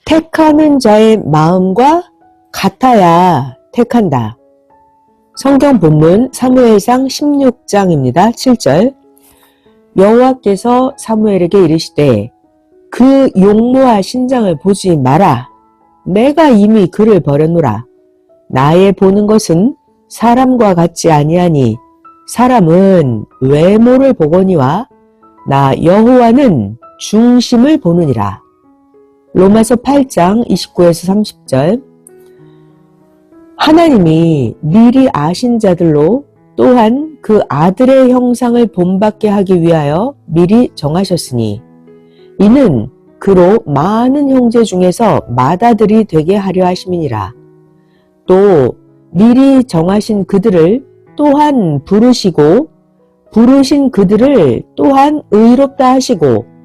택하는 자의 마음과 같아야 택한다. 성경 본문 사무엘상 16장입니다. 7절. 여호와께서 사무엘에게 이르시되 그 용모와 신장을 보지 마라. 내가 이미 그를 버렸노라. 나의 보는 것은 사람과 같지 아니하니 사람은 외모를 보거니와 나 여호와는 중심을 보느니라. 로마서 8장 29에서 30절. 하나님이 미리 아신 자들로 또한 그 아들의 형상을 본받게 하기 위하여 미리 정하셨으니 이는 그로 많은 형제 중에서 맏아들이 되게 하려 하심이니라. 또 미리 정하신 그들을 또한 부르시고 부르신 그들을 또한 의롭다 하시고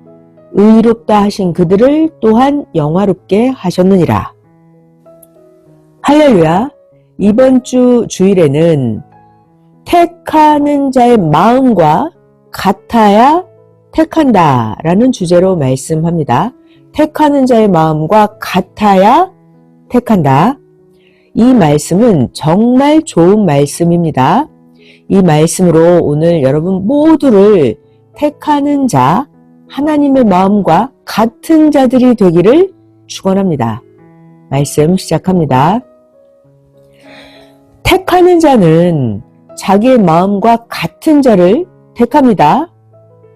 의롭다 하신 그들을 또한 영화롭게 하셨느니라. 할렐루야. 이번 주 주일에는 택하는 자의 마음과 같아야 택한다 라는 주제로 말씀합니다. 택하는 자의 마음과 같아야 택한다. 이 말씀은 정말 좋은 말씀입니다. 이 말씀으로 오늘 여러분 모두를 택하는 자, 하나님의 마음과 같은 자들이 되기를 축원합니다. 말씀 시작합니다. 택하는 자는 자기의 마음과 같은 자를 택합니다.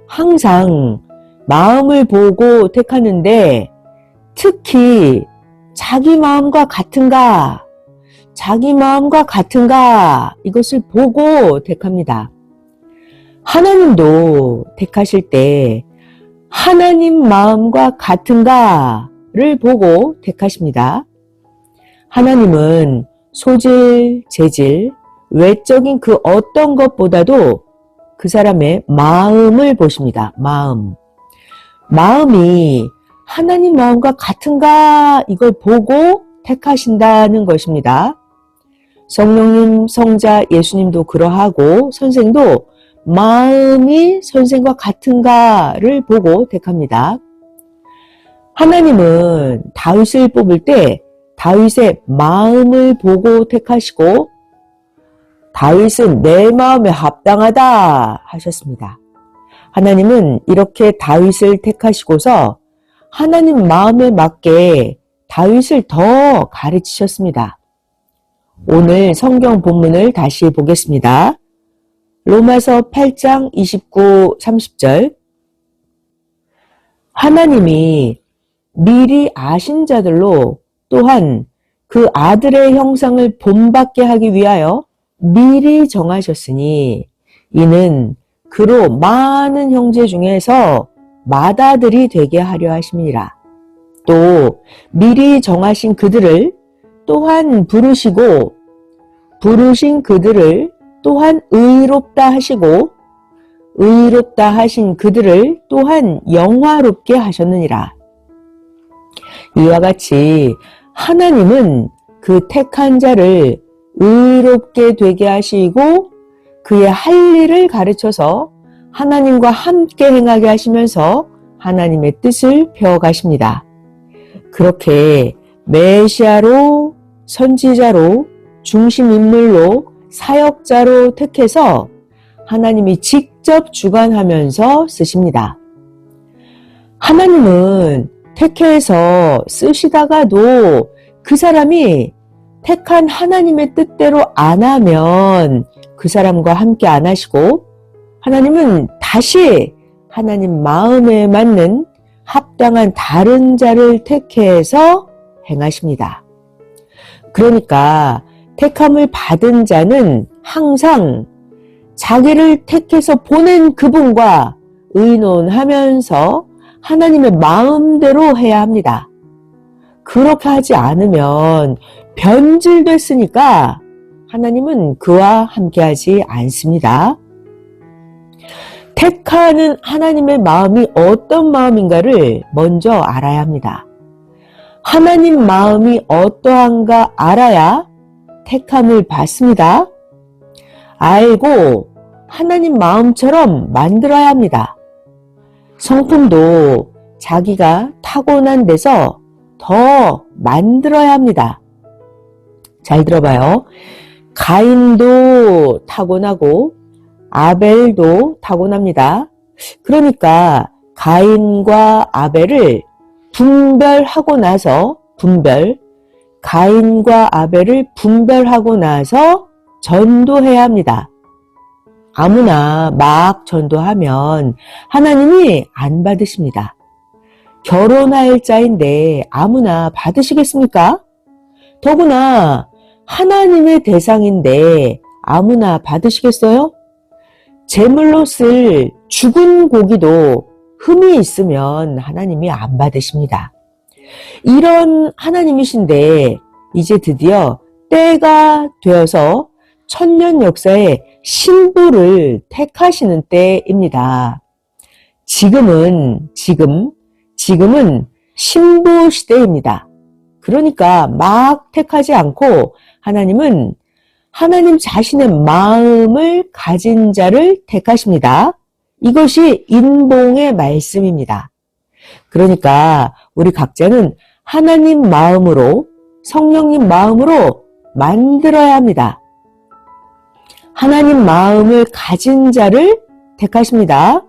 항상 마음을 보고 택하는데 특히 자기 마음과 같은가, 자기 마음과 같은가 이것을 보고 택합니다. 하나님도 택하실 때 하나님 마음과 같은가를 보고 택하십니다. 하나님은 소질, 재질, 외적인 그 어떤 것보다도 그 사람의 마음을 보십니다. 마음이 하나님 마음과 같은가 이걸 보고 택하신다는 것입니다. 성령님, 성자, 예수님도 그러하고 선생도 마음이 선생과 같은가를 보고 택합니다. 하나님은 다윗을 뽑을 때 다윗의 마음을 보고 택하시고 다윗은 내 마음에 합당하다 하셨습니다. 하나님은 이렇게 다윗을 택하시고서 하나님 마음에 맞게 다윗을 더 가르치셨습니다. 오늘 성경 본문을 다시 보겠습니다. 로마서 8장 29, 30절. 하나님이 미리 아신 자들로 또한 그 아들의 형상을 본받게 하기 위하여 미리 정하셨으니 이는 그로 많은 형제 중에서 맏아들이 되게 하려 하심이라. 또 미리 정하신 그들을 또한 부르시고 부르신 그들을 또한 의롭다 하시고 의롭다 하신 그들을 또한 영화롭게 하셨느니라. 이와 같이 하나님은 그 택한 자를 의롭게 되게 하시고 그의 할 일을 가르쳐서 하나님과 함께 행하게 하시면서 하나님의 뜻을 펴가십니다. 그렇게 메시아로, 선지자로, 중심인물로, 사역자로 택해서 하나님이 직접 주관하면서 쓰십니다. 하나님은 택해서 쓰시다가도 그 사람이 택한 하나님의 뜻대로 안 하면 그 사람과 함께 안 하시고 하나님은 다시 하나님 마음에 맞는 합당한 다른 자를 택해서 행하십니다. 그러니까 택함을 받은 자는 항상 자기를 택해서 보낸 그분과 의논하면서 하나님의 마음대로 해야 합니다. 그렇게 하지 않으면 변질됐으니까 하나님은 그와 함께하지 않습니다. 택하는 하나님의 마음이 어떤 마음인가를 먼저 알아야 합니다. 하나님 마음이 어떠한가 알아야 택함을 받습니다. 알고 하나님 마음처럼 만들어야 합니다. 성품도 자기가 타고난 데서 더 만들어야 합니다. 잘 들어봐요. 가인도 타고나고 아벨도 타고납니다. 그러니까 가인과 아벨을 분별하고 나서 가인과 아벨을 분별하고 나서 전도해야 합니다. 아무나 막 전도하면 하나님이 안 받으십니다. 결혼할 자인데 아무나 받으시겠습니까? 더구나 하나님의 대상인데 아무나 받으시겠어요? 제물로 쓸 죽은 고기도 흠이 있으면 하나님이 안 받으십니다. 이런 하나님이신데 이제 드디어 때가 되어서 천년 역사에 신부를 택하시는 때입니다. 지금은 신부 시대입니다. 그러니까 막 택하지 않고 하나님은 하나님 자신의 마음을 가진 자를 택하십니다. 이것이 인봉의 말씀입니다. 그러니까 우리 각자는 하나님 마음으로, 성령님 마음으로 만들어야 합니다. 하나님 마음을 가진 자를 택하십니다.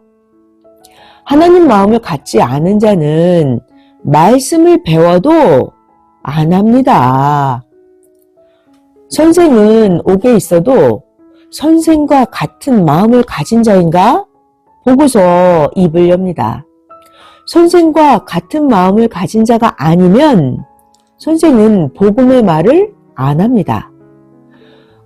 하나님 마음을 갖지 않은 자는 말씀을 배워도 안 합니다. 선생은 옥에 있어도 선생과 같은 마음을 가진 자인가? 보고서 입을 엽니다. 선생과 같은 마음을 가진 자가 아니면 선생은 복음의 말을 안 합니다.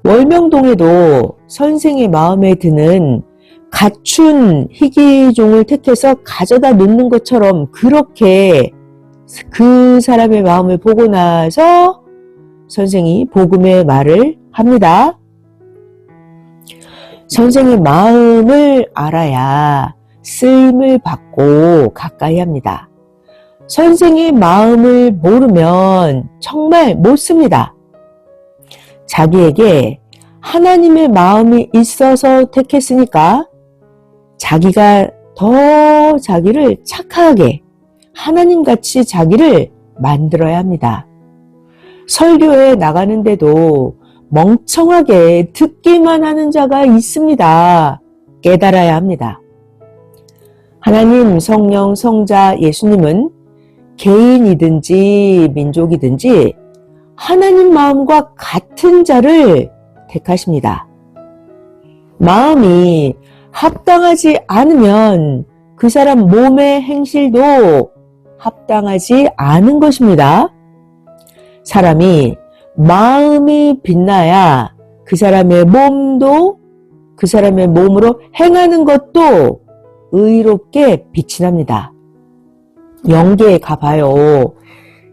월명동에도 선생의 마음에 드는 갖춘 희귀종을 택해서 가져다 놓는 것처럼 그렇게 그 사람의 마음을 보고 나서 선생이 복음의 말을 합니다. 선생의 마음을 알아야 쓰임을 받고 가까이 합니다. 선생의 마음을 모르면 정말 못 씁니다. 자기에게 하나님의 마음이 있어서 택했으니까 자기가 더 자기를 착하게 하나님같이 자기를 만들어야 합니다. 설교에 나가는데도 멍청하게 듣기만 하는 자가 있습니다. 깨달아야 합니다. 하나님, 성령, 성자, 예수님은 개인이든지 민족이든지 하나님 마음과 같은 자를 택하십니다. 마음이 합당하지 않으면 그 사람 몸의 행실도 합당하지 않은 것입니다. 사람이 마음이 빛나야 그 사람의 몸도 그 사람의 몸으로 행하는 것도 의롭게 빛이 납니다. 영계에 가봐요.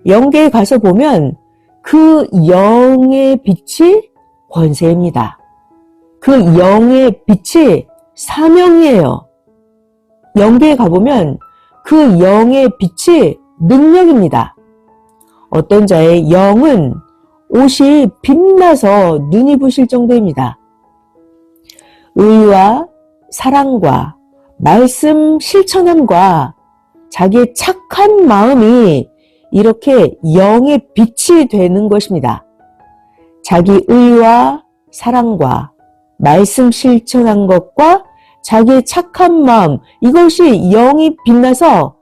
영계에 가서 보면 그 영의 빛이 권세입니다. 그 영의 빛이 사명이에요. 영계에 가보면 그 영의 빛이 능력입니다. 어떤 자의 영은 옷이 빛나서 눈이 부실 정도입니다. 의와 사랑과 말씀 실천함과 자기의 착한 마음이 이렇게 영의 빛이 되는 것입니다. 자기 의와 사랑과 말씀 실천한 것과 자기의 착한 마음, 이것이 영이 빛나서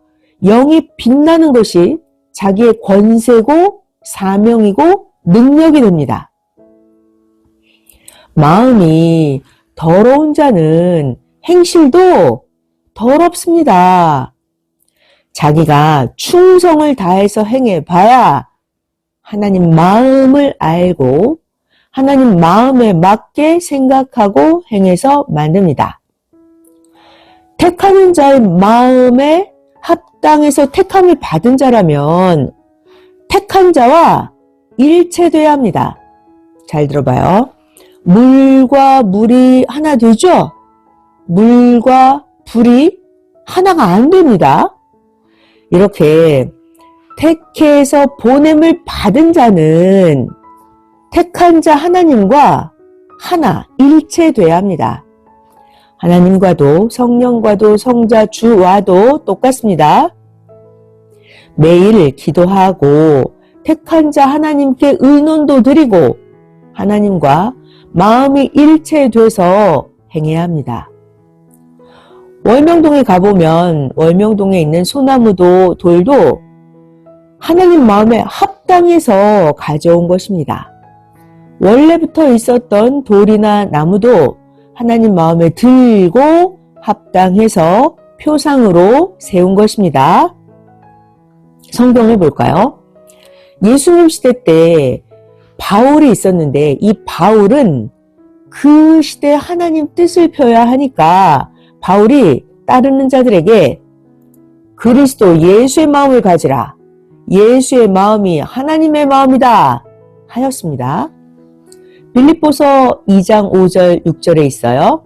영이 빛나는 것이 자기의 권세고 사명이고 능력이 됩니다. 마음이 더러운 자는 행실도 더럽습니다. 자기가 충성을 다해서 행해봐야 하나님 마음을 알고 하나님 마음에 맞게 생각하고 행해서 만듭니다. 택하는 자의 마음에 합당해서 택함을 받은 자라면 택한 자와 일체돼야 합니다. 잘 들어봐요. 물과 물이 하나 되죠? 물과 불이 하나가 안 됩니다. 이렇게 택해서 보냄을 받은 자는 택한 자 하나님과 하나, 일체돼야 합니다. 하나님과도 성령과도 성자 주와도 똑같습니다. 매일 기도하고 택한 자 하나님께 의논도 드리고 하나님과 마음이 일체돼서 행해야 합니다. 월명동에 가보면 월명동에 있는 소나무도 돌도 하나님 마음에 합당해서 가져온 것입니다. 원래부터 있었던 돌이나 나무도 하나님 마음에 들고 합당해서 표상으로 세운 것입니다. 성경을 볼까요? 예수님 시대 때 바울이 있었는데 이 바울은 그 시대에 하나님 뜻을 펴야 하니까 바울이 따르는 자들에게 그리스도 예수의 마음을 가지라. 예수의 마음이 하나님의 마음이다 하였습니다. 빌립보서 2장 5절 6절에 있어요.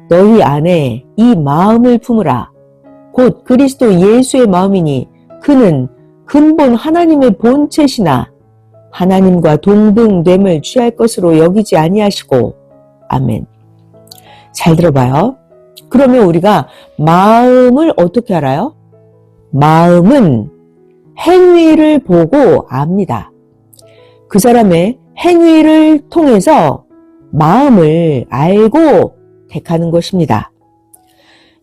너희 안에 이 마음을 품으라. 곧 그리스도 예수의 마음이니 그는 근본 하나님의 본체시나 하나님과 동등됨을 취할 것으로 여기지 아니하시고. 아멘. 잘 들어봐요. 그러면 우리가 마음을 어떻게 알아요? 마음은 행위를 보고 압니다. 그 사람의 행위를 통해서 마음을 알고 택하는 것입니다.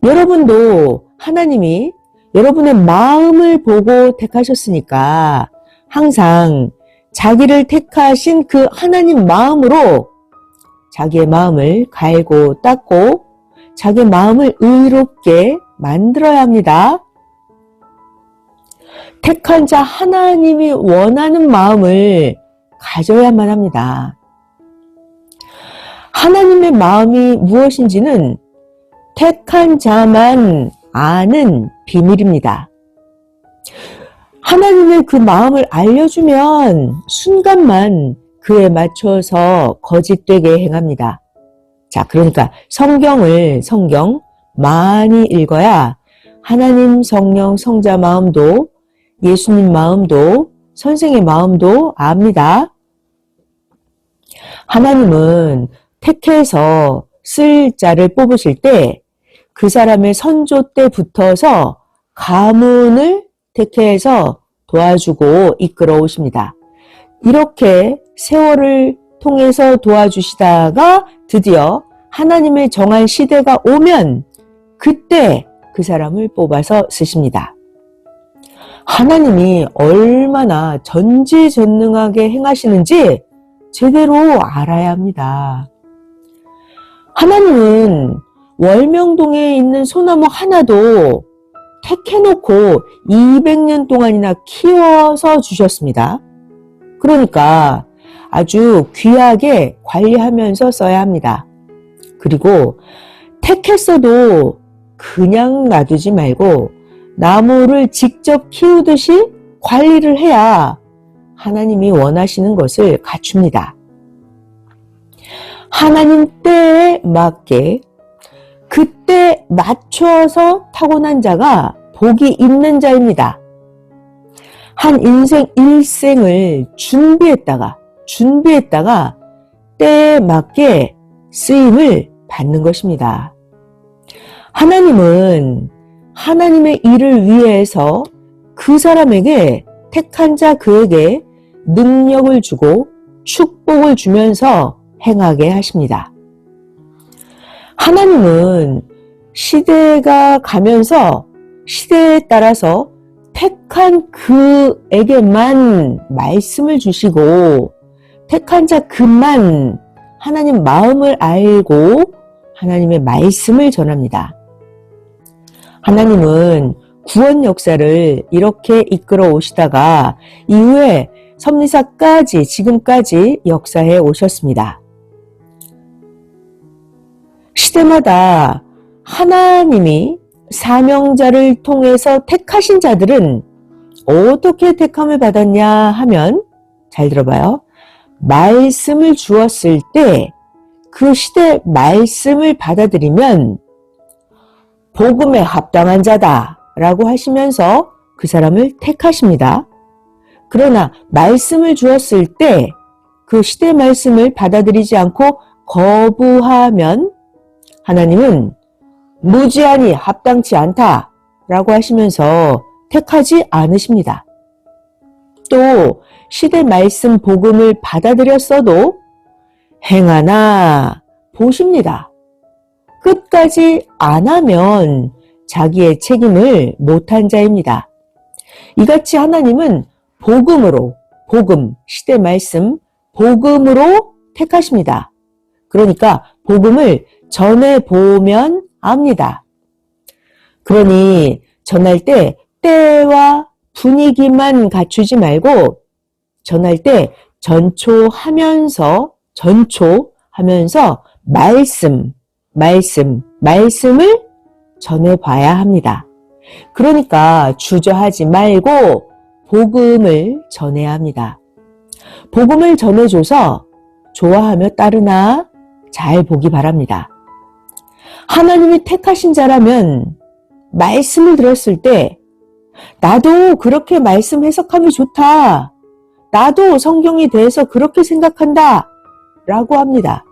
여러분도 하나님이 여러분의 마음을 보고 택하셨으니까 항상 자기를 택하신 그 하나님 마음으로 자기의 마음을 갈고 닦고 자기의 마음을 의롭게 만들어야 합니다. 택한 자 하나님이 원하는 마음을 가져야만 합니다. 하나님의 마음이 무엇인지는 택한 자만 아는 비밀입니다. 하나님의 그 마음을 알려주면 순간만 그에 맞춰서 거짓되게 행합니다. 자, 그러니까 성경 많이 읽어야 하나님 성령 성자 마음도 예수님 마음도 선생의 마음도 압니다. 하나님은 택해서 쓸 자를 뽑으실 때 그 사람의 선조 때 붙어서 가문을 택해서 도와주고 이끌어 오십니다. 이렇게 세월을 통해서 도와주시다가 드디어 하나님의 정한 시대가 오면 그때 그 사람을 뽑아서 쓰십니다. 하나님이 얼마나 전지전능하게 행하시는지 제대로 알아야 합니다. 하나님은 월명동에 있는 소나무 하나도 택해놓고 200년 동안이나 키워서 주셨습니다. 그러니까 아주 귀하게 관리하면서 써야 합니다. 그리고 택했어도 그냥 놔두지 말고 나무를 직접 키우듯이 관리를 해야 하나님이 원하시는 것을 갖춥니다. 하나님 때에 맞게 그때 맞춰서 타고난 자가 복이 있는 자입니다. 한 인생 일생을 준비했다가 때에 맞게 쓰임을 받는 것입니다. 하나님은 하나님의 일을 위해서 그 사람에게 택한 자 그에게 능력을 주고 축복을 주면서 행하게 하십니다. 하나님은 시대가 가면서 시대에 따라서 택한 그에게만 말씀을 주시고 택한 자 그만 하나님 마음을 알고 하나님의 말씀을 전합니다. 하나님은 구원 역사를 이렇게 이끌어 오시다가 이후에 섭리사까지 지금까지 역사해 오셨습니다. 시대마다 하나님이 사명자를 통해서 택하신 자들은 어떻게 택함을 받았냐 하면 잘 들어봐요. 말씀을 주었을 때 그 시대 말씀을 받아들이면 복음에 합당한 자다라고 하시면서 그 사람을 택하십니다. 그러나 말씀을 주었을 때 그 시대 말씀을 받아들이지 않고 거부하면 하나님은 무지하니 합당치 않다라고 하시면서 택하지 않으십니다. 또 시대 말씀 복음을 받아들였어도 행하나 보십니다. 끝까지 안 하면 자기의 책임을 못한 자입니다. 이같이 하나님은 복음으로, 복음, 시대 말씀, 복음으로 택하십니다. 그러니까 복음을 전해보면 압니다. 그러니 전할 때 때와 분위기만 갖추지 말고 전할 때 전초하면서 말씀을 전해봐야 합니다. 그러니까 주저하지 말고 복음을 전해야 합니다. 복음을 전해줘서 좋아하며 따르나 잘 보기 바랍니다. 하나님이 택하신 자라면 말씀을 들었을 때 나도 그렇게 말씀 해석하면 좋다. 나도 성경에 대해서 그렇게 생각한다. 라고 합니다.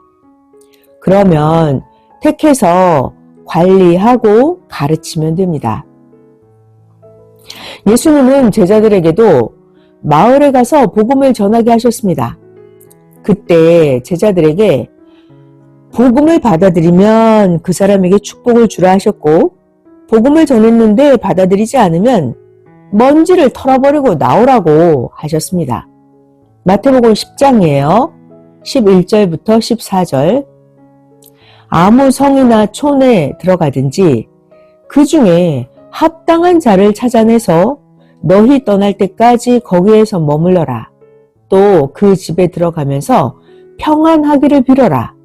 그러면 택해서 관리하고 가르치면 됩니다. 예수님은 제자들에게도 마을에 가서 복음을 전하게 하셨습니다. 그때 제자들에게 복음을 받아들이면 그 사람에게 축복을 주라 하셨고 복음을 전했는데 받아들이지 않으면 먼지를 털어버리고 나오라고 하셨습니다. 마태복음 10장이에요. 11절부터 14절. 아무 성이나 촌에 들어가든지 그 중에 합당한 자를 찾아내서 너희 떠날 때까지 거기에서 머물러라. 또 그 집에 들어가면서 평안하기를 빌어라.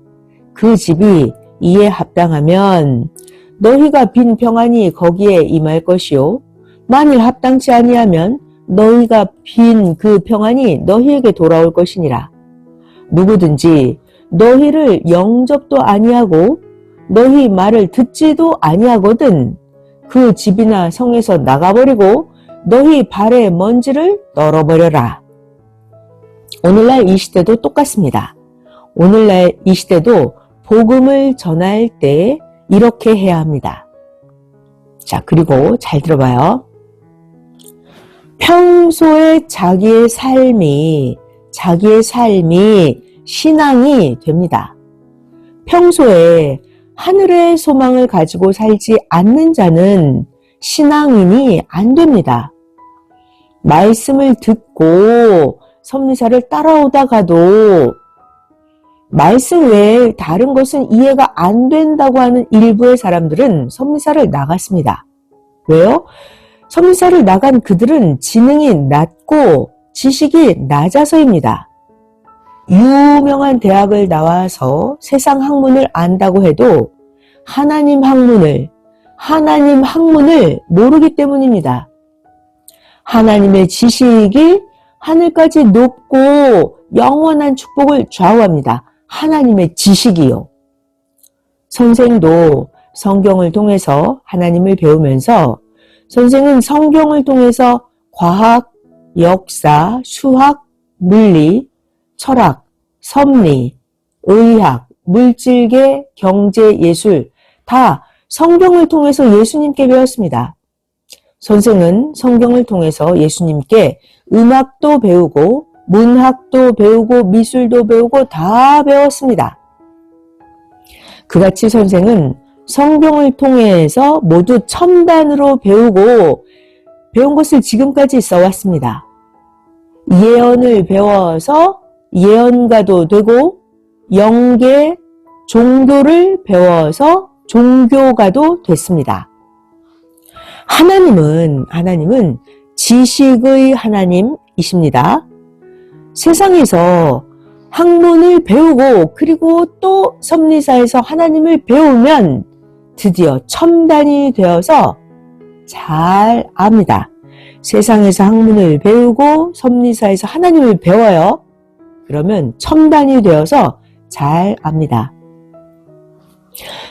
그 집이 이에 합당하면 너희가 빈 평안이 거기에 임할 것이요. 만일 합당치 아니하면 너희가 빈 그 평안이 너희에게 돌아올 것이니라. 누구든지 너희를 영접도 아니하고 너희 말을 듣지도 아니하거든 그 집이나 성에서 나가버리고 너희 발에 먼지를 널어버려라. 오늘날 이 시대도 똑같습니다. 오늘날 이 시대도 복음을 전할 때 이렇게 해야 합니다. 자, 그리고 잘 들어봐요. 평소에 자기의 삶이 신앙이 됩니다. 평소에 하늘의 소망을 가지고 살지 않는 자는 신앙인이 안 됩니다. 말씀을 듣고 섭리사를 따라오다가도 말씀 외에 다른 것은 이해가 안 된다고 하는 일부의 사람들은 섭리사를 나갔습니다. 왜요? 섭리사를 나간 그들은 지능이 낮고 지식이 낮아서입니다. 유명한 대학을 나와서 세상 학문을 안다고 해도 하나님 학문을 모르기 때문입니다. 하나님의 지식이 하늘까지 높고 영원한 축복을 좌우합니다. 하나님의 지식이요. 선생도 성경을 통해서 하나님을 배우면서 선생은 성경을 통해서 과학, 역사, 수학, 물리, 철학, 섭리, 의학, 물질계, 경제, 예술 다 성경을 통해서 예수님께 배웠습니다. 선생은 성경을 통해서 예수님께 음악도 배우고 문학도 배우고 미술도 배우고 다 배웠습니다. 그같이 선생은 성경을 통해서 모두 첨단으로 배우고 배운 것을 지금까지 써왔습니다. 예언을 배워서 예언가도 되고 영계, 종교를 배워서 종교가도 됐습니다. 하나님은 지식의 하나님이십니다. 세상에서 학문을 배우고 그리고 또 섭리사에서 하나님을 배우면 드디어 첨단이 되어서 잘 압니다. 세상에서 학문을 배우고 섭리사에서 하나님을 배워요. 그러면 첨단이 되어서 잘 압니다.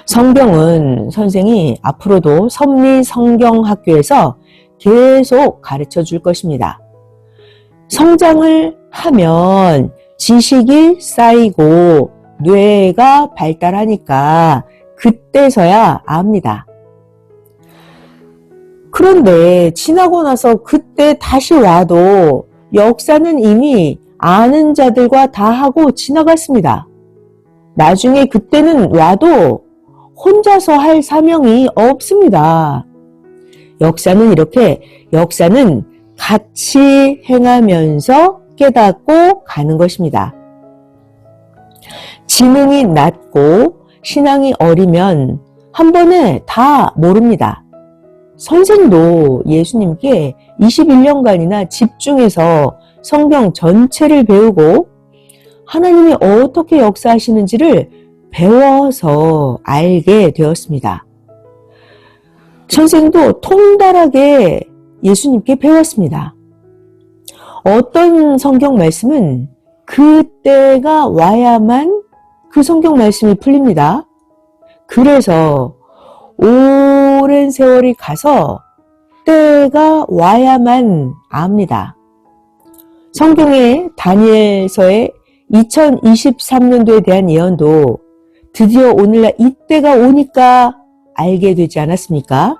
성경은 선생이 앞으로도 섭리 성경학교에서 계속 가르쳐 줄 것입니다. 성장을 하면 지식이 쌓이고 뇌가 발달하니까 그때서야 압니다. 그런데 지나고 나서 그때 다시 와도 역사는 이미 아는 자들과 다 하고 지나갔습니다. 나중에 그때는 와도 혼자서 할 사명이 없습니다. 역사는 같이 행하면서 깨닫고 가는 것입니다. 지능이 낮고 신앙이 어리면 한 번에 다 모릅니다. 선생도 예수님께 21년간이나 집중해서 성경 전체를 배우고 하나님이 어떻게 역사하시는지를 배워서 알게 되었습니다. 선생도 통달하게 예수님께 배웠습니다. 어떤 성경 말씀은 그때가 와야만 그 성경 말씀이 풀립니다. 그래서 오랜 세월이 가서 때가 와야만 압니다. 성경의 다니엘서의 2023년도에 대한 예언도 드디어 오늘날 이때가 오니까 알게 되지 않았습니까?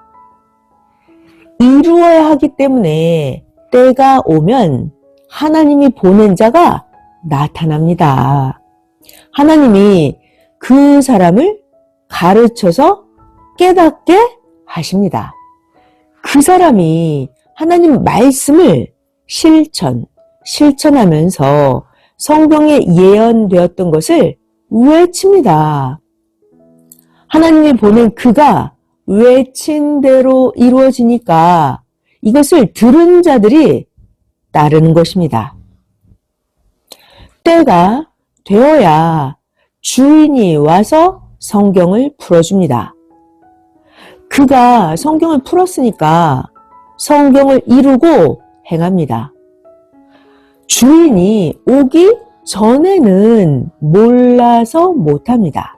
이루어야 하기 때문에 때가 오면 하나님이 보낸 자가 나타납니다. 하나님이 그 사람을 가르쳐서 깨닫게 하십니다. 그 사람이 하나님 말씀을 실천하면서 성경에 예언되었던 것을 외칩니다. 하나님이 보낸 그가 외친 대로 이루어지니까 이것을 들은 자들이 따르는 것입니다. 때가 되어야 주인이 와서 성경을 풀어줍니다. 그가 성경을 풀었으니까 성경을 이루고 행합니다. 주인이 오기 전에는 몰라서 못합니다.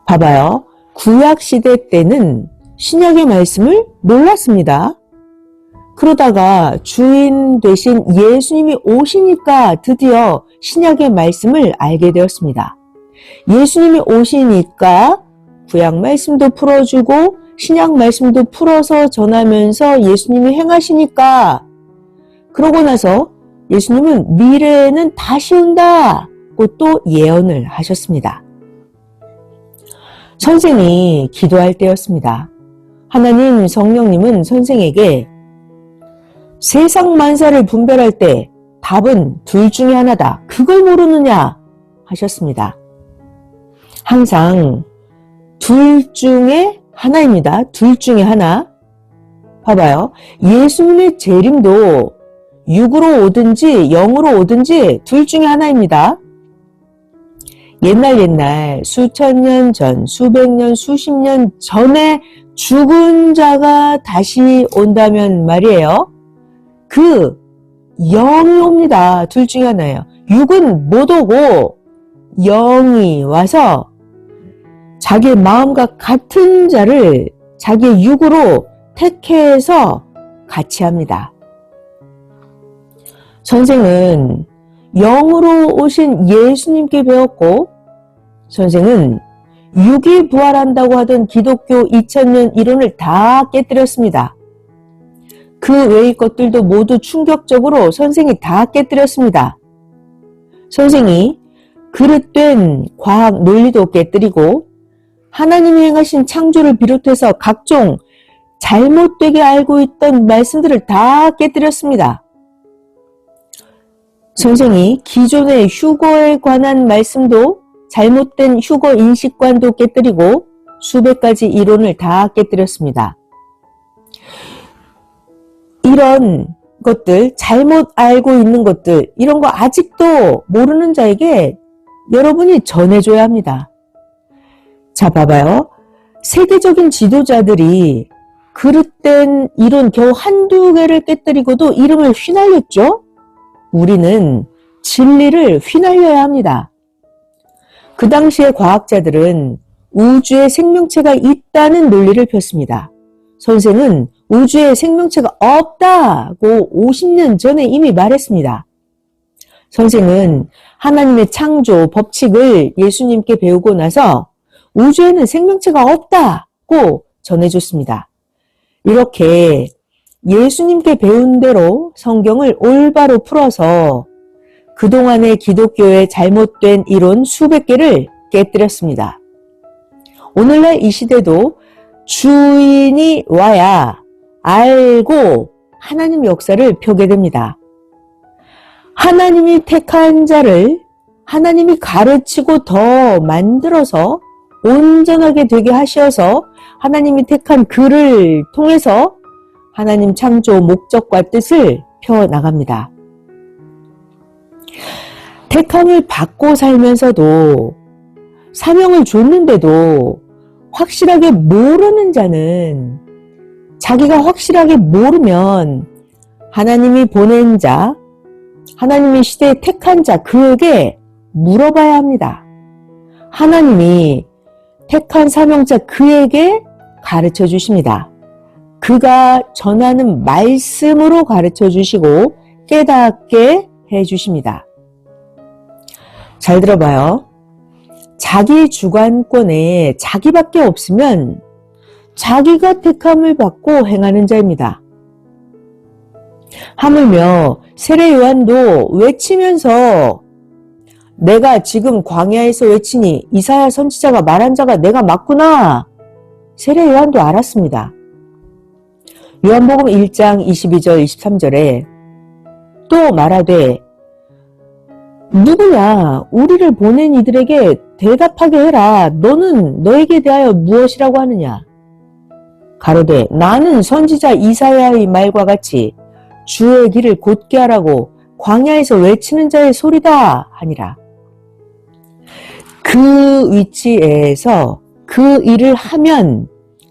봐봐요. 구약시대 때는 신약의 말씀을 몰랐습니다. 그러다가 주인 되신 예수님이 오시니까 드디어 신약의 말씀을 알게 되었습니다. 예수님이 오시니까 구약 말씀도 풀어주고 신약 말씀도 풀어서 전하면서 예수님이 행하시니까 그러고 나서 예수님은 미래에는 다시 온다고 또 예언을 하셨습니다. 선생이 기도할 때였습니다. 하나님 성령님은 선생에게 세상 만사를 분별할 때 답은 둘 중에 하나다. 그걸 모르느냐 하셨습니다. 항상 둘 중에 하나입니다. 둘 중에 하나. 봐봐요. 예수님의 재림도 육으로 오든지 영으로 오든지 둘 중에 하나입니다. 옛날 수천 년 전, 수백 년, 수십 년 전에 죽은 자가 다시 온다면 말이에요. 그 영이 옵니다. 둘 중에 하나예요. 육은 못 오고 영이 와서 자기의 마음과 같은 자를 자기의 육으로 택해서 같이 합니다. 선생은 영으로 오신 예수님께 배웠고 선생은 육이 부활한다고 하던 기독교 2000년 이론을 다 깨뜨렸습니다. 그 외의 것들도 모두 충격적으로 선생이 다 깨뜨렸습니다. 선생이 그릇된 과학 논리도 깨뜨리고 하나님이 행하신 창조를 비롯해서 각종 잘못되게 알고 있던 말씀들을 다 깨뜨렸습니다. 선생이 기존의 휴거에 관한 말씀도 잘못된 휴거 인식관도 깨뜨리고 수백 가지 이론을 다 깨뜨렸습니다. 이런 것들, 잘못 알고 있는 것들, 이런 거 아직도 모르는 자에게 여러분이 전해줘야 합니다. 자, 봐봐요. 세계적인 지도자들이 그릇된 이론 겨우 한두 개를 깨뜨리고도 이름을 휘날렸죠? 우리는 진리를 휘날려야 합니다. 그 당시의 과학자들은 우주에 생명체가 있다는 논리를 폈습니다. 선생은 우주에 생명체가 없다고 50년 전에 이미 말했습니다. 선생은 하나님의 창조 법칙을 예수님께 배우고 나서 우주에는 생명체가 없다고 전해줬습니다. 이렇게 예수님께 배운 대로 성경을 올바로 풀어서 그동안의 기독교의 잘못된 이론 수백 개를 깨뜨렸습니다. 오늘날 이 시대도 주인이 와야 알고 하나님 역사를 펴게 됩니다. 하나님이 택한 자를 하나님이 가르치고 더 만들어서 온전하게 되게 하셔서 하나님이 택한 그를 통해서 하나님 창조 목적과 뜻을 펴나갑니다. 택함을 받고 살면서도 사명을 줬는데도 확실하게 모르는 자는 자기가 확실하게 모르면 하나님이 보낸 자, 하나님이 시대에 택한 자 그에게 물어봐야 합니다. 하나님이 택한 사명자 그에게 가르쳐 주십니다. 그가 전하는 말씀으로 가르쳐 주시고 깨닫게 해 주십니다. 잘 들어봐요. 자기 주관권에 자기밖에 없으면 자기가 택함을 받고 행하는 자입니다. 하물며 세례 요한도 외치면서 내가 지금 광야에서 외치니 이사야 선지자가 말한 자가 내가 맞구나. 세례 요한도 알았습니다. 요한복음 1장 22절 23절에 또 말하되 누구냐 우리를 보낸 이들에게 대답하게 해라. 너는 너에게 대하여 무엇이라고 하느냐. 가로되 나는 선지자 이사야의 말과 같이 주의 길을 곧게 하라고 광야에서 외치는 자의 소리다 하니라. 그 위치에서 그 일을 하면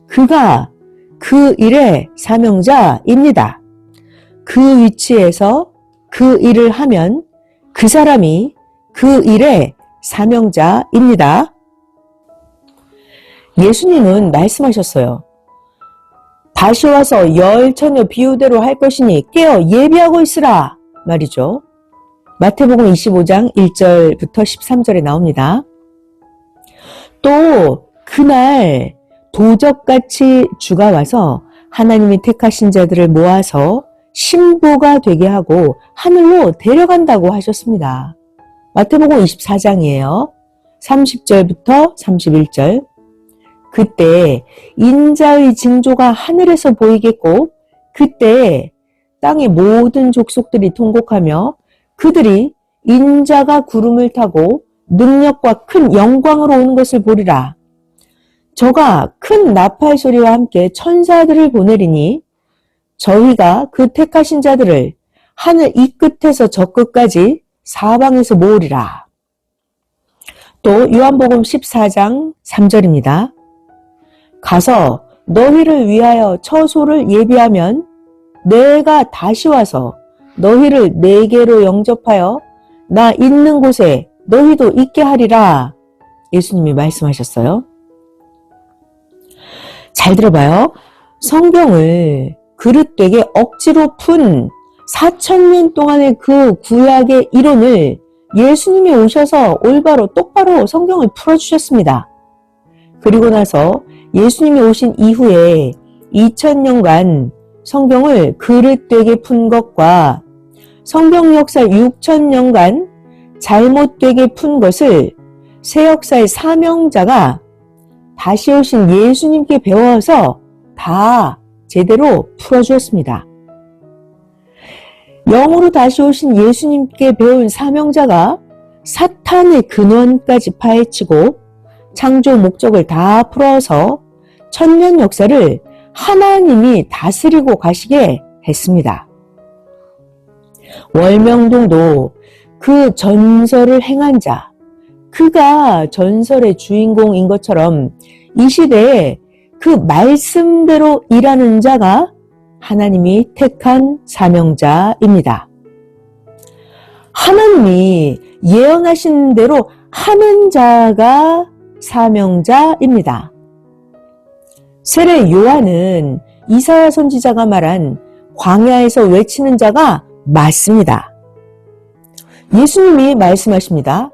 그가 그 일의 사명자입니다. 그 위치에서 그 일을 하면 그 사람이 그 일의 사명자입니다. 예수님은 말씀하셨어요. 다시 와서 열처녀 비유대로 할 것이니 깨어 예비하고 있으라 말이죠. 마태복음 25장 1절부터 13절에 나옵니다. 또 그날 도적같이 주가 와서 하나님이 택하신 자들을 모아서 신부가 되게 하고 하늘로 데려간다고 하셨습니다. 마태복음 24장이에요. 30절부터 31절. 그때 인자의 징조가 하늘에서 보이겠고 그때 땅의 모든 족속들이 통곡하며 그들이 인자가 구름을 타고 능력과 큰 영광으로 오는 것을 보리라. 저가 큰 나팔 소리와 함께 천사들을 보내리니 저희가 그 택하신 자들을 하늘 이 끝에서 저 끝까지 사방에서 모으리라. 또 요한복음 14장 3절입니다. 가서 너희를 위하여 처소를 예비하면 내가 다시 와서 너희를 내게로 영접하여 나 있는 곳에 너희도 있게 하리라. 예수님이 말씀하셨어요. 잘 들어봐요. 성경을 그릇되게 억지로 푼 4,000년 동안의 그 구약의 이론을 예수님이 오셔서 올바로 똑바로 성경을 풀어주셨습니다. 그리고 나서 예수님이 오신 이후에 2000년간 성경을 그릇되게 푼 것과 성경 역사 6000년간 잘못되게 푼 것을 새 역사의 사명자가 다시 오신 예수님께 배워서 다 제대로 풀어주었습니다. 영으로 다시 오신 예수님께 배운 사명자가 사탄의 근원까지 파헤치고 창조 목적을 다 풀어서 천년 역사를 하나님이 다스리고 가시게 했습니다. 월명동도 그 전설을 행한 자, 그가 전설의 주인공인 것처럼 이 시대에 그 말씀대로 일하는 자가 하나님이 택한 사명자입니다. 하나님이 예언하신 대로 하는 자가 사명자입니다. 세례 요한은 이사야 선지자가 말한 광야에서 외치는 자가 맞습니다. 예수님이 말씀하십니다.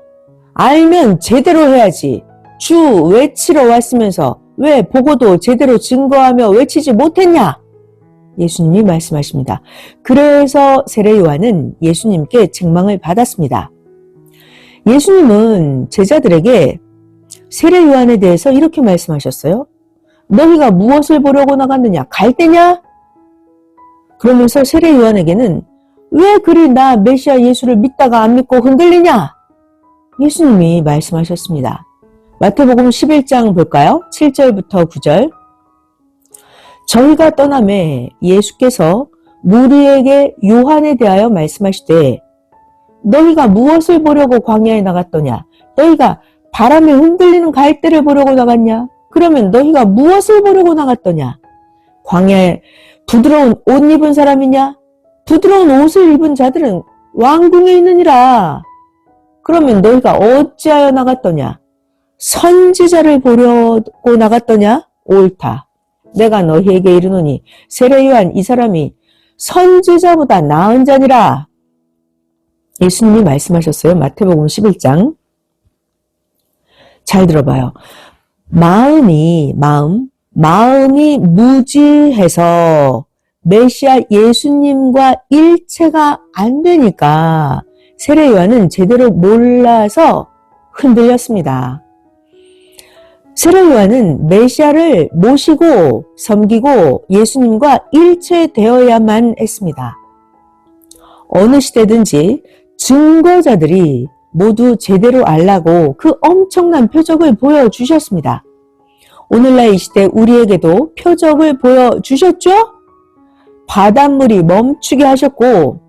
알면 제대로 해야지. 주 외치러 왔으면서 왜 보고도 제대로 증거하며 외치지 못했냐? 예수님이 말씀하십니다. 그래서 세례 요한은 예수님께 책망을 받았습니다. 예수님은 제자들에게 세례 요한에 대해서 이렇게 말씀하셨어요. 너희가 무엇을 보려고 나갔느냐? 갈대냐? 그러면서 세례 요한에게는 왜 그리 나 메시아 예수를 믿다가 안 믿고 흔들리냐? 예수님이 말씀하셨습니다. 마태복음 11장 볼까요? 7절부터 9절. 저희가 떠남에 예수께서 무리에게 요한에 대하여 말씀하시되 너희가 무엇을 보려고 광야에 나갔더냐? 너희가 바람에 흔들리는 갈대를 보려고 나갔냐? 그러면 너희가 무엇을 보려고 나갔더냐? 광야에 부드러운 옷 입은 사람이냐? 부드러운 옷을 입은 자들은 왕궁에 있느니라. 그러면 너희가 어찌하여 나갔더냐? 선지자를 보려고 나갔더냐? 옳다. 내가 너희에게 이르노니 세례 요한 이 사람이 선지자보다 나은 자니라. 예수님이 말씀하셨어요. 마태복음 11장. 잘 들어봐요. 마음이 무지해서 메시아 예수님과 일체가 안 되니까 세례 요한은 제대로 몰라서 흔들렸습니다. 세례 요한은 메시아를 모시고 섬기고 예수님과 일체되어야만 했습니다. 어느 시대든지 증거자들이 모두 제대로 알라고 그 엄청난 표적을 보여주셨습니다. 오늘날 이 시대 우리에게도 표적을 보여주셨죠? 바닷물이 멈추게 하셨고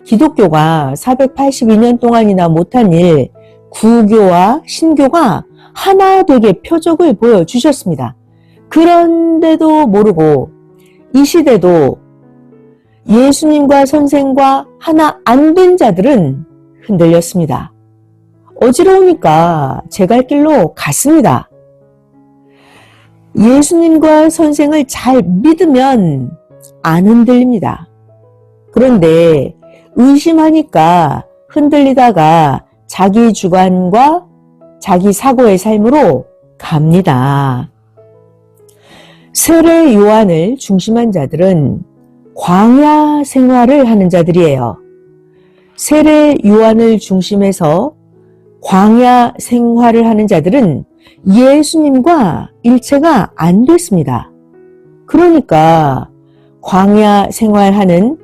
기독교가 482년 동안이나 못한 일, 구교와 신교가 하나 되게 표적을 보여주셨습니다. 그런데도 모르고 이 시대도 예수님과 선생과 하나 안 된 자들은 흔들렸습니다. 어지러우니까 제 갈 길로 갔습니다. 예수님과 선생을 잘 믿으면 안 흔들립니다. 그런데 의심하니까 흔들리다가 자기 주관과 자기 사고의 삶으로 갑니다. 세례 요한을 중심한 자들은 광야 생활을 하는 자들이에요. 세례 요한을 중심해서 광야 생활을 하는 자들은 예수님과 일체가 안 됐습니다. 그러니까 광야 생활하는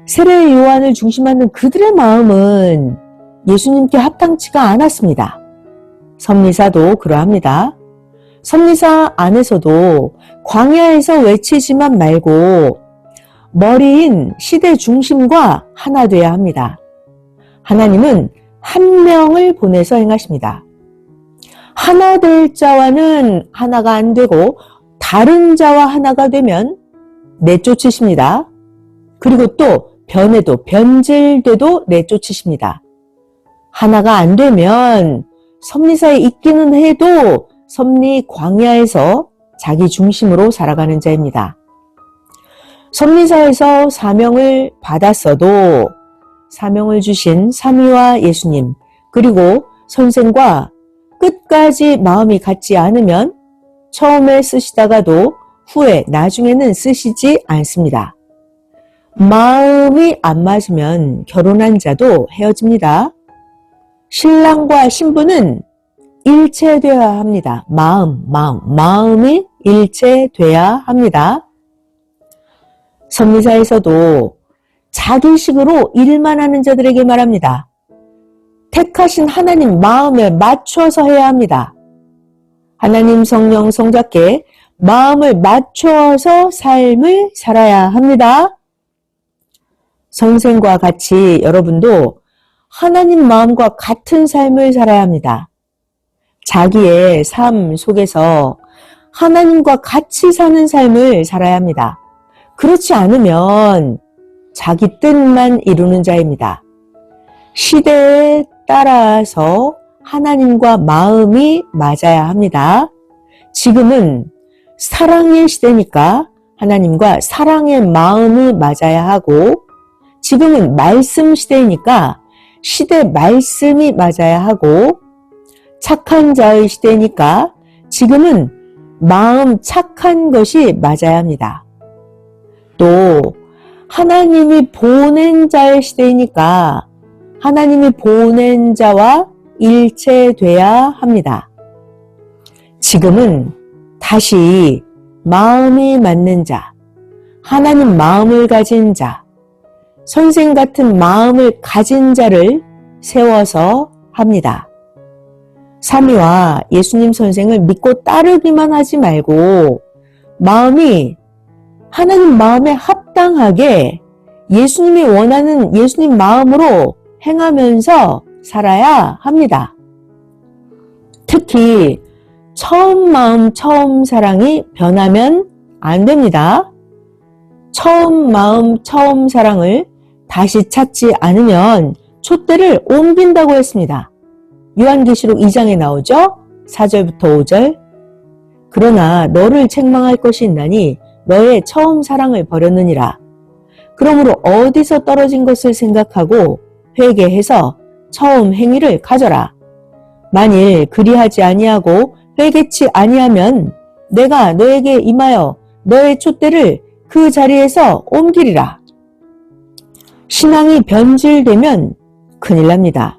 세례 요한을 중심하는 그들의 마음은 예수님께 합당치가 않았습니다. 섭리사도 그러합니다. 섭리사 안에서도 광야에서 외치지만 말고 머리인 시대 중심과 하나 돼야 합니다. 하나님은 한 명을 보내서 행하십니다. 하나 될 자와는 하나가 안 되고 다른 자와 하나가 되면 내쫓으십니다. 그리고 또 변해도 변질돼도 내쫓으십니다. 하나가 안 되면 섭리사에 있기는 해도 섭리 광야에서 자기 중심으로 살아가는 자입니다. 섭리사에서 사명을 받았어도 사명을 주신 삼위와 예수님 그리고 선생과 끝까지 마음이 같지 않으면 처음에 쓰시다가도 후에 나중에는 쓰시지 않습니다. 마음이 안 맞으면 결혼한 자도 헤어집니다. 신랑과 신부는 일체되어야 합니다. 마음이 일체돼야 합니다. 섭리사에서도 자기식으로 일만 하는 자들에게 말합니다. 택하신 하나님 마음에 맞춰서 해야 합니다. 하나님 성령 성자께 마음을 맞춰서 삶을 살아야 합니다. 선생과 같이 여러분도 하나님 마음과 같은 삶을 살아야 합니다. 자기의 삶 속에서 하나님과 같이 사는 삶을 살아야 합니다. 그렇지 않으면 자기 뜻만 이루는 자입니다. 시대에 따라서 하나님과 마음이 맞아야 합니다. 지금은 사랑의 시대니까 하나님과 사랑의 마음이 맞아야 하고 지금은 말씀 시대이니까 시대 말씀이 맞아야 하고 착한 자의 시대니까 지금은 마음 착한 것이 맞아야 합니다. 또 하나님이 보낸 자의 시대이니까 하나님이 보낸 자와 일체돼야 합니다. 지금은 다시 마음이 맞는 자, 하나님 마음을 가진 자, 선생 같은 마음을 가진 자를 세워서 합니다. 삼위와 예수님 선생을 믿고 따르기만 하지 말고 마음이 하나님 마음에 합당하게 예수님이 원하는 예수님 마음으로 행하면서 살아야 합니다. 특히 처음 마음, 처음 사랑이 변하면 안 됩니다. 처음 마음, 처음 사랑을 다시 찾지 않으면 촛대를 옮긴다고 했습니다. 요한계시록 2장에 나오죠? 4절부터 5절. 그러나 너를 책망할 것이 있나니 너의 처음 사랑을 버렸느니라. 그러므로 어디서 떨어진 것을 생각하고 회개해서 처음 행위를 가져라. 만일 그리하지 아니하고 회개치 아니하면 내가 너에게 임하여 너의 촛대를 그 자리에서 옮기리라. 신앙이 변질되면 큰일 납니다.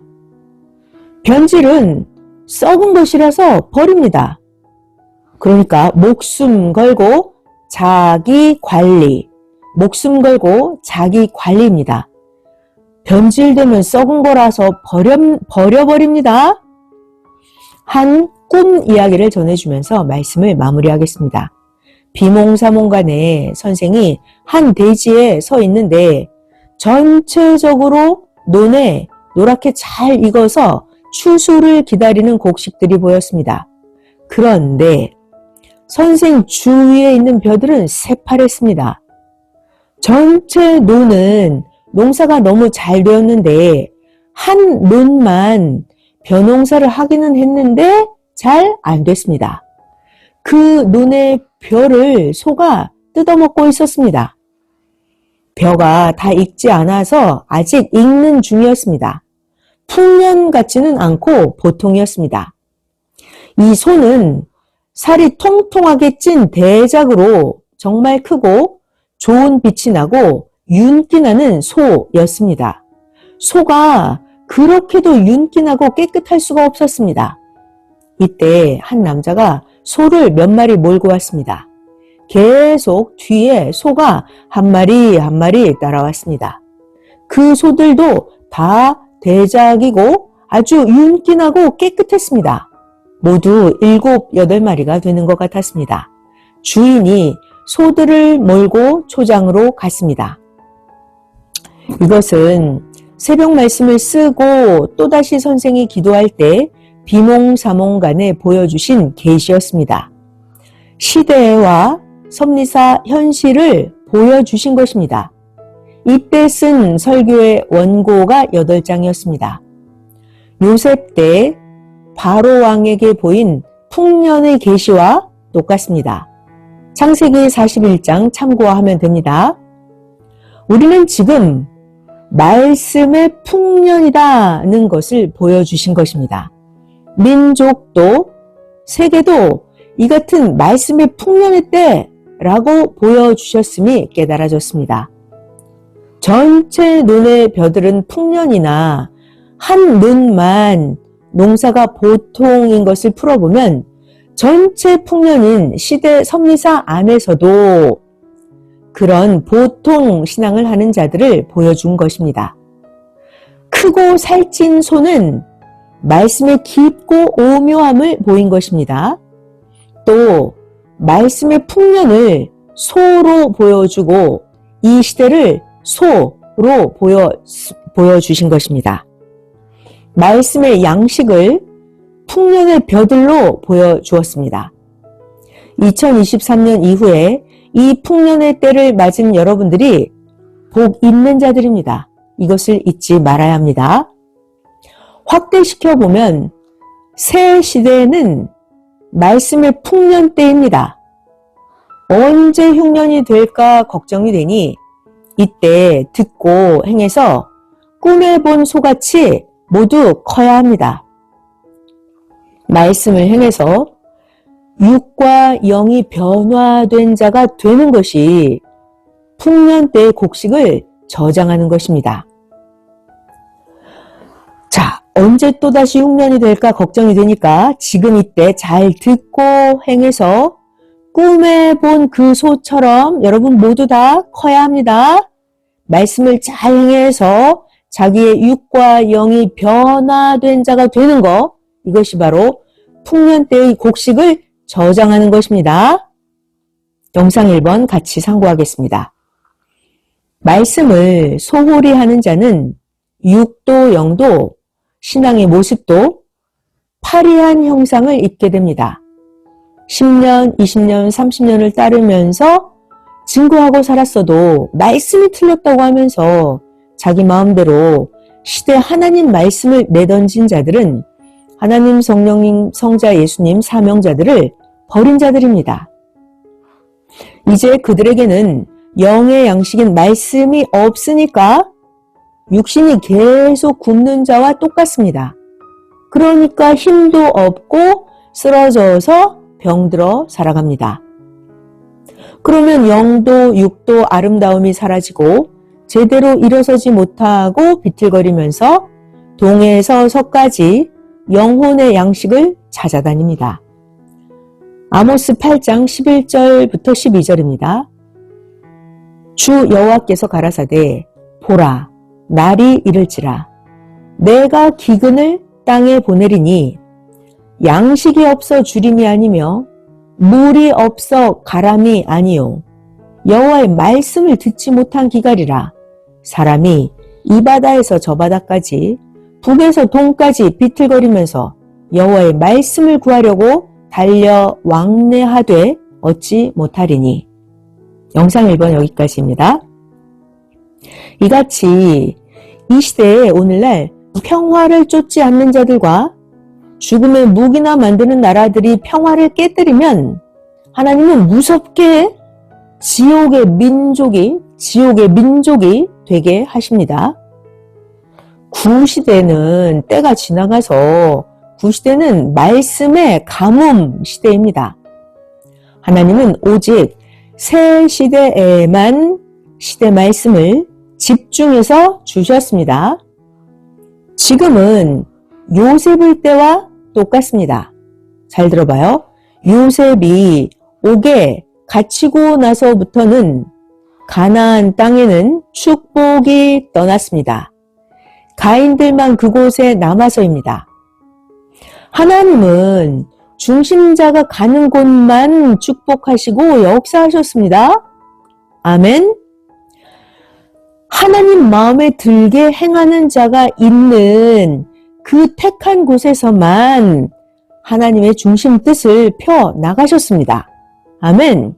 변질은 썩은 것이라서 버립니다. 그러니까 목숨 걸고 자기 관리, 목숨 걸고 자기 관리입니다. 변질되면 썩은 거라서 버려버립니다. 한 꿈 이야기를 전해주면서 말씀을 마무리하겠습니다. 비몽사몽간에 선생이 한 대지에 서 있는데 전체적으로 논에 노랗게 잘 익어서 추수를 기다리는 곡식들이 보였습니다. 그런데 선생 주위에 있는 벼들은 새파랬습니다. 전체 논은 농사가 너무 잘 되었는데 한 논만 벼농사를 하기는 했는데 잘 안 됐습니다. 그 논의 벼를 소가 뜯어먹고 있었습니다. 벼가 다 익지 않아서 아직 익는 중이었습니다. 풍년 같지는 않고 보통이었습니다. 이 소는 살이 통통하게 찐 대작으로 정말 크고 좋은 빛이 나고 윤기 나는 소였습니다. 소가 그렇게도 윤기 나고 깨끗할 수가 없었습니다. 이때 한 남자가 소를 몇 마리 몰고 왔습니다. 계속 뒤에 소가 한 마리 한 마리 따라왔습니다. 그 소들도 다 대작이고 아주 윤기나고 깨끗했습니다. 모두 7, 8마리가 되는 것 같았습니다. 주인이 소들을 몰고 초장으로 갔습니다. 이것은 새벽 말씀을 쓰고 또다시 선생이 기도할 때 비몽사몽간에 보여주신 계시였습니다. 시대와 섭리사 현실을 보여주신 것입니다. 이때 쓴 설교의 원고가 8장이었습니다. 요셉 때 바로 왕에게 보인 풍년의 계시와 똑같습니다. 창세기 41장 참고하면 됩니다. 우리는 지금 말씀의 풍년이라는 것을 보여주신 것입니다. 민족도 세계도 이 같은 말씀의 풍년의 때라고 보여주셨음이 깨달아졌습니다. 전체 논의 벼들은 풍년이나 한 논만 농사가 보통인 것을 풀어보면 전체 풍년인 시대 섭리사 안에서도 그런 보통 신앙을 하는 자들을 보여준 것입니다. 크고 살찐 소는 말씀의 깊고 오묘함을 보인 것입니다. 또 말씀의 풍년을 소로 보여주고 이 시대를 소로 보여주신 것입니다. 말씀의 양식을 풍년의 벼들로 보여주었습니다. 2023년 이후에 이 풍년의 때를 맞은 여러분들이 복 있는 자들입니다. 이것을 잊지 말아야 합니다. 확대시켜 보면 새 시대에는 말씀의 풍년 때입니다. 언제 흉년이 될까 걱정이 되니 이때 듣고 행해서 꿈에 본 소같이 모두 커야 합니다. 말씀을 행해서 육과 영이 변화된 자가 되는 것이 풍년 때의 곡식을 저장하는 것입니다. 자, 언제 또다시 흉년이 될까 걱정이 되니까 지금 이때 잘 듣고 행해서 꿈에 본 그 소처럼 여러분 모두 다 커야 합니다. 말씀을 잘 행해서 자기의 육과 영이 변화된 자가 되는 것, 이것이 바로 풍년 때의 곡식을 저장하는 것입니다. 영상 1번 같이 상고하겠습니다. 말씀을 소홀히 하는 자는 육도 영도 신앙의 모습도 파리한 형상을 입게 됩니다. 10년, 20년, 30년을 따르면서 증거하고 살았어도 말씀이 틀렸다고 하면서 자기 마음대로 시대 하나님 말씀을 내던진 자들은 하나님, 성령님, 성자 예수님 사명자들을 버린 자들입니다. 이제 그들에게는 영의 양식인 말씀이 없으니까 육신이 계속 굶는 자와 똑같습니다. 그러니까 힘도 없고 쓰러져서 병들어 살아갑니다. 그러면 영도 육도 아름다움이 사라지고 제대로 일어서지 못하고 비틀거리면서 동에서 서까지 영혼의 양식을 찾아다닙니다. 아모스 8장 11절부터 12절입니다. 주 여호와께서 가라사대 보라 날이 이를지라 내가 기근을 땅에 보내리니 양식이 없어 주림이 아니며 물이 없어 가람이 아니요 여호와의 말씀을 듣지 못한 기갈이라 사람이 이 바다에서 저 바다까지 북에서 동까지 비틀거리면서 여호와의 말씀을 구하려고 달려 왕래하되 얻지 못하리니. 영상 1번 여기까지입니다. 이같이 이 시대에 오늘날 평화를 쫓지 않는 자들과 죽음의 무기나 만드는 나라들이 평화를 깨뜨리면 하나님은 무섭게 지옥의 민족이 되게 하십니다. 구시대는 때가 지나가서 구시대는 말씀의 가뭄 시대입니다. 하나님은 오직 새 시대에만 시대 말씀을 집중해서 주셨습니다. 지금은 요셉의 때와 똑같습니다. 잘 들어봐요. 요셉이 옥에 갇히고 나서부터는 가나안 땅에는 축복이 떠났습니다. 가인들만 그곳에 남아서입니다. 하나님은 중심자가 가는 곳만 축복하시고 역사하셨습니다. 아멘. 하나님 마음에 들게 행하는 자가 있는 그 택한 곳에서만 하나님의 중심 뜻을 펴 나가셨습니다. 아멘.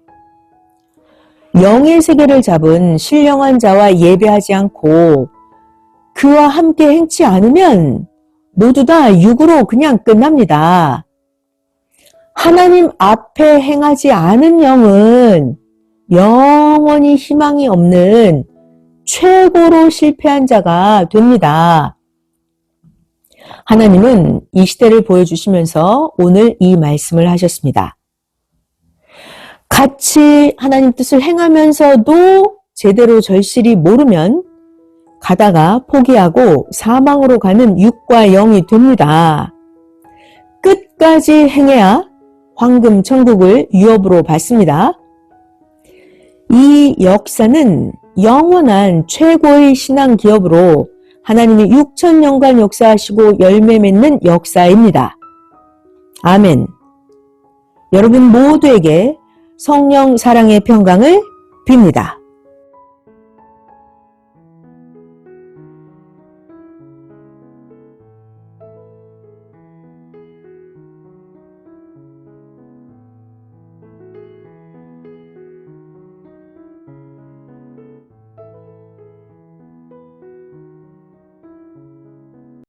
영의 세계를 잡은 신령한 자와 예배하지 않고 그와 함께 행치 않으면 모두 다 육으로 그냥 끝납니다. 하나님 앞에 행하지 않은 영은 영원히 희망이 없는 최고로 실패한 자가 됩니다. 하나님은 이 시대를 보여주시면서 오늘 이 말씀을 하셨습니다. 같이 하나님 뜻을 행하면서도 제대로 절실히 모르면 가다가 포기하고 사망으로 가는 육과 영이 됩니다. 끝까지 행해야 황금 천국을 유업으로 받습니다. 이 역사는 영원한 최고의 신앙 기업으로 하나님이 6,000년간 역사하시고 열매 맺는 역사입니다. 아멘. 여러분 모두에게 성령 사랑의 평강을 빕니다.